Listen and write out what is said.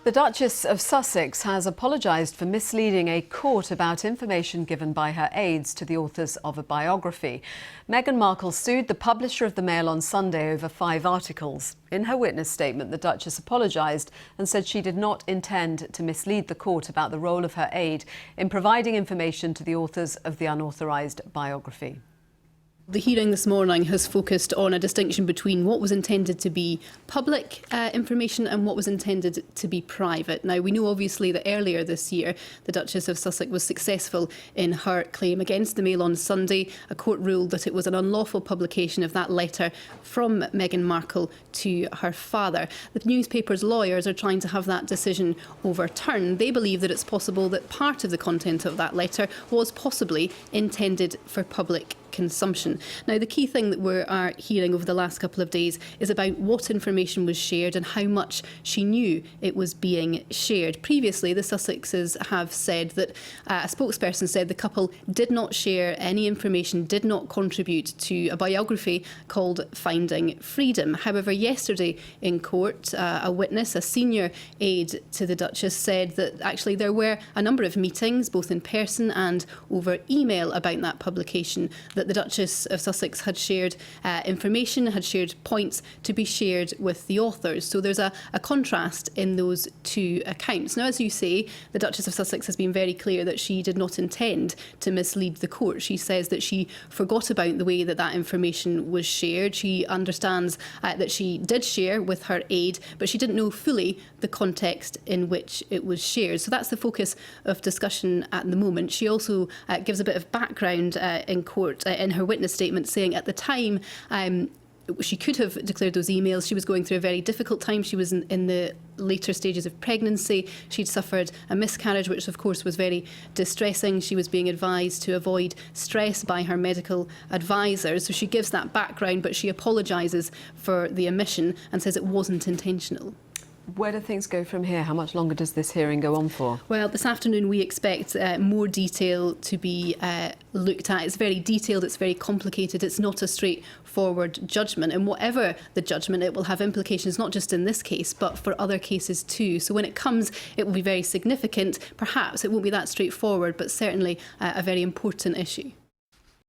The Duchess of Sussex has apologised for misleading a court about information given by her aides to the authors of a biography. Meghan Markle sued the publisher of the Mail on Sunday over 5 articles. In her witness statement, the Duchess apologised and said she did not intend to mislead the court about the role of her aide in providing information to the authors of the unauthorised biography. The hearing this morning has focused on a distinction between what was intended to be public information and what was intended to be private. Now, we know obviously that earlier this year, the Duchess of Sussex was successful in her claim against the Mail on Sunday. A court ruled that it was an unlawful publication of that letter from Meghan Markle to her father. The newspaper's lawyers are trying to have that decision overturned. They believe that it's possible that part of the content of that letter was possibly intended for public consumption. Now, the key thing that we are hearing over the last couple of days is about what information was shared and how much she knew it was being shared. Previously, the Sussexes have said that a spokesperson said the couple did not share any information, did not contribute to a biography called Finding Freedom. However, yesterday in court, a witness, a senior aide to the Duchess, said that actually there were a number of meetings, both in person and over email, about that publication, that the Duchess of Sussex had shared information, had shared points to be shared with the authors. So there's a contrast in those two accounts. Now, as you say, the Duchess of Sussex has been very clear that she did not intend to mislead the court. She says that she forgot about the way that that information was shared. She understands that she did share with her aide, but she didn't know fully the context in which it was shared. So that's the focus of discussion at the moment. She also gives a bit of background in court in her witness statement, saying at the time she could have declared those emails. She was going through a very difficult time. She was in the later stages of pregnancy. She'd suffered a miscarriage, which of course was very distressing. She was being advised to avoid stress by her medical advisors. So she gives that background, but she apologises for the omission and says it wasn't intentional. Where do things go from here? How much longer does this hearing go on for? Well, this afternoon we expect more detail to be looked at. It's very detailed, it's very complicated, it's not a straightforward judgment. And whatever the judgment, it will have implications not just in this case, but for other cases too. So when it comes, it will be very significant. Perhaps it won't be that straightforward, but certainly a very important issue.